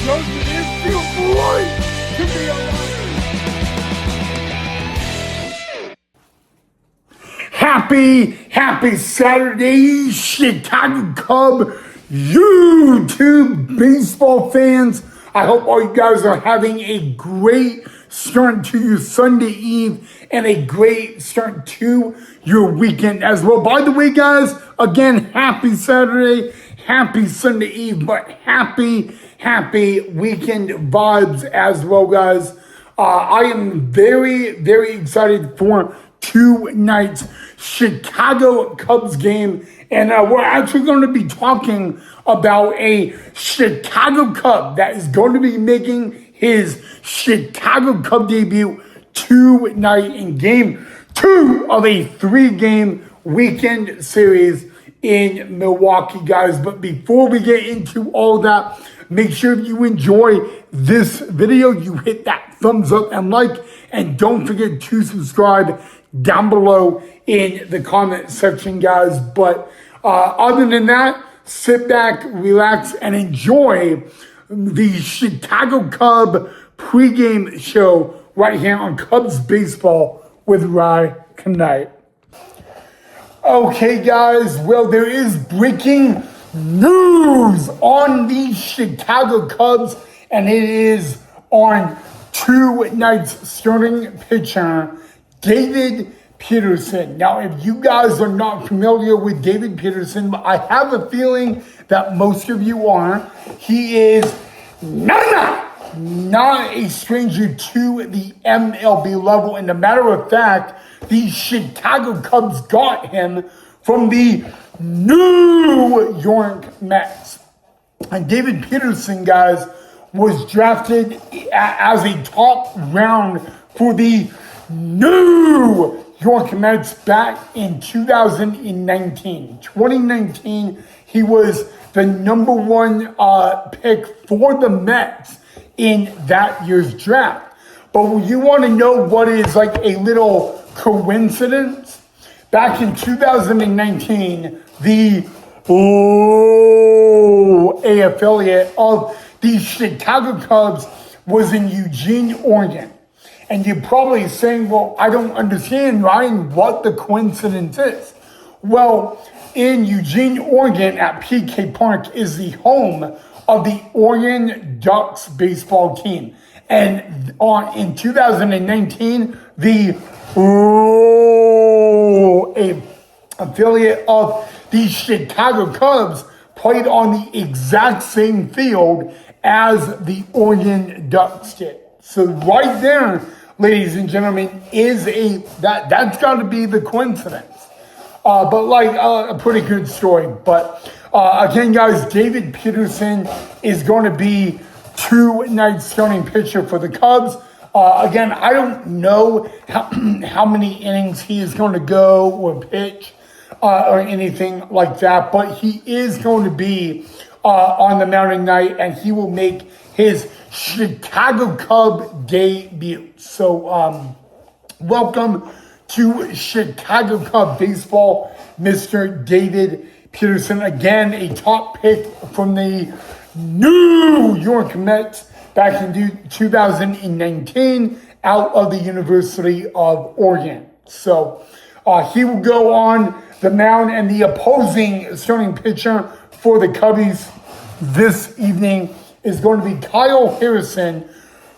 Jones, it is too bright to be alive. Happy Saturday, Chicago Cub YouTube baseball fans. I hope all you guys are having a great start to your Sunday Eve and a great start to your weekend as well. By the way, guys, again, happy Saturday, happy Sunday Eve, but happy weekend vibes as well, guys. I am very excited for tonight's Chicago Cubs game, and we're actually going to be talking about a Chicago Cub that is going to be making his Chicago Cub debut tonight in game 2 of a 3-game weekend series in Milwaukee, guys. But before we get into all that, make sure you enjoy this video, you hit that thumbs up and like, and don't forget to subscribe down below in the comment section, guys. But other than that, sit back, relax, and enjoy the Chicago Cub pregame show right here on Cubs Baseball with Rye Knight. Okay, guys, well, there is breaking news on the Chicago Cubs, and it is on tonight's starting pitcher, David Peterson. Now, if you guys are not familiar with David Peterson, I have a feeling that most of you are. He is not a stranger to the MLB level. And a matter of fact, the Chicago Cubs got him from the New York Mets. And David Peterson, guys, was drafted as a top round for the New York Mets back in 2019. 2019, he was the number 1 pick for the Mets in that year's draft. But you want to know what is like a little coincidence? Back in 2019, the A affiliate of the Chicago Cubs was in Eugene, Oregon. And you're probably saying, well, I don't understand, Ryan, what the coincidence is. Well, in Eugene, Oregon at PK Park is the home of the Oregon Ducks baseball team. And in 2019, the affiliate of the Chicago Cubs played on the exact same field as the Oregon Ducks did. So right there, ladies and gentlemen, is that's got to be the coincidence. But like a pretty good story. But again, guys, David Peterson is going to be tonight's starting pitcher for the Cubs. Again, I don't know how many innings he is going to go or pitch or anything like that, but he is going to be on the mound tonight, and he will make his Chicago Cub debut. So, welcome to Chicago Cub baseball, Mr. David Peterson. Again, a top pick from the New York Mets back in 2019 out of the University of Oregon. So he will go on the mound, and the opposing starting pitcher for the Cubbies this evening is going to be Kyle Harrison,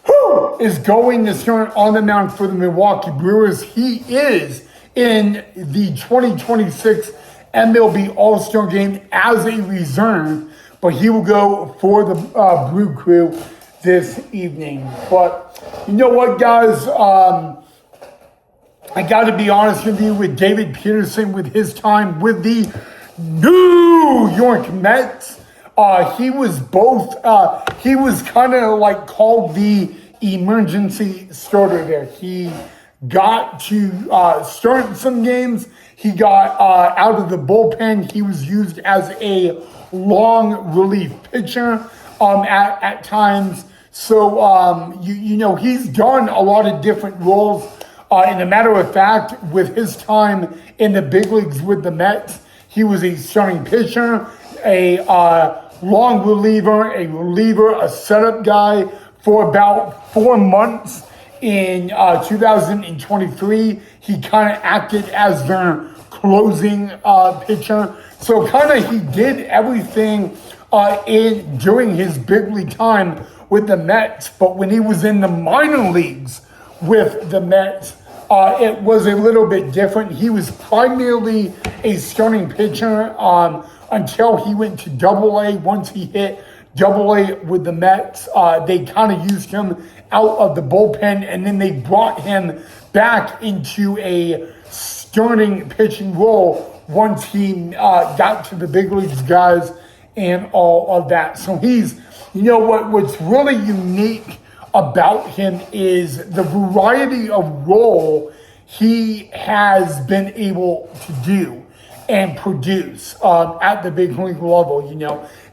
who is going to start on the mound for the Milwaukee Brewers. He is in the 2026 MLB All-Star Game as a reserve, but he will go for the Brew Crew this evening. But you know what, guys? I got to be honest with you, with David Peterson, with his time with the New York Mets, he was he was kind of like called the emergency starter there. He got to start some games. He got out of the bullpen. He was used as a long relief pitcher at times. So, you know, he's done a lot of different roles. And a matter of fact, with his time in the big leagues with the Mets, he was a starting pitcher, a long reliever, a setup guy for about 4 months. In 2023, he kind of acted as their closing pitcher. So kind of he did everything during his big league time with the Mets. But when he was in the minor leagues with the Mets, it was a little bit different. He was primarily a starting pitcher until he went to Double-A. Once he hit Double-A with the Mets, they kind of used him out of the bullpen, and then they brought him back into a starting pitching role once he got to the big leagues, guys, and all of that. So he's, what's really unique about him is the variety of role he has been able to do and produce at the big league level.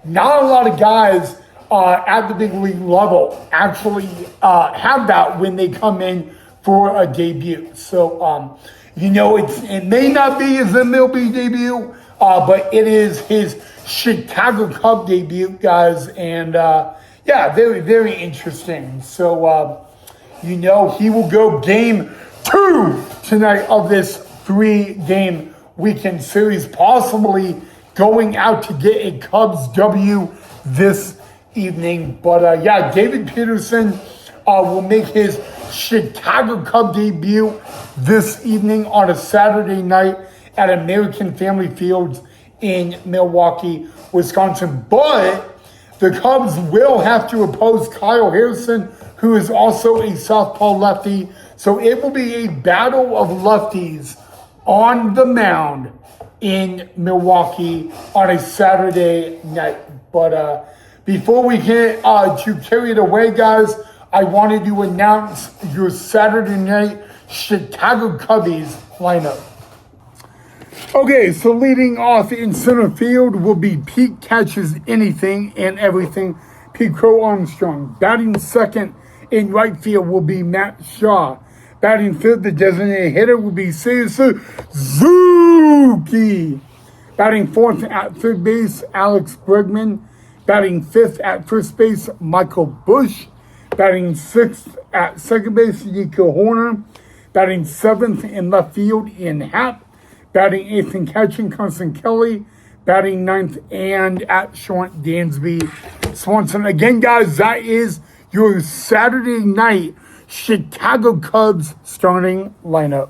Not a lot of guys at the big league level actually have that when they come in for a debut. So, it may not be his MLB debut, but it is his Chicago Cub debut, guys. And very, very interesting. So, he will go game 2 tonight of this 3-game weekend series, possibly going out to get a Cubs W this evening. But David Peterson will make his Chicago Cub debut this evening on a Saturday night at American Family Fields in Milwaukee, Wisconsin. But the Cubs will have to oppose Kyle Harrison, who is also a southpaw lefty. So it will be a battle of lefties on the mound in Milwaukee on a Saturday night. But before we get to carry it away, guys, I wanted to announce your Saturday night Chicago Cubbies lineup. Okay, so leading off in center field will be Pete Catches Anything and Everything, Pete Crow Armstrong. Batting second in right field will be Matt Shaw. Batting fifth, the designated hitter will be Suzuki. Batting fourth at third base, Alex Bregman. Batting fifth at first base, Michael Busch. Batting sixth at second base, Nico Horner. Batting seventh in left field, Ian Happ. Batting eighth and catching, Carson Kelly. Batting ninth and at short, Dansby Swanson. Again, guys, that is your Saturday night Chicago Cubs starting lineup.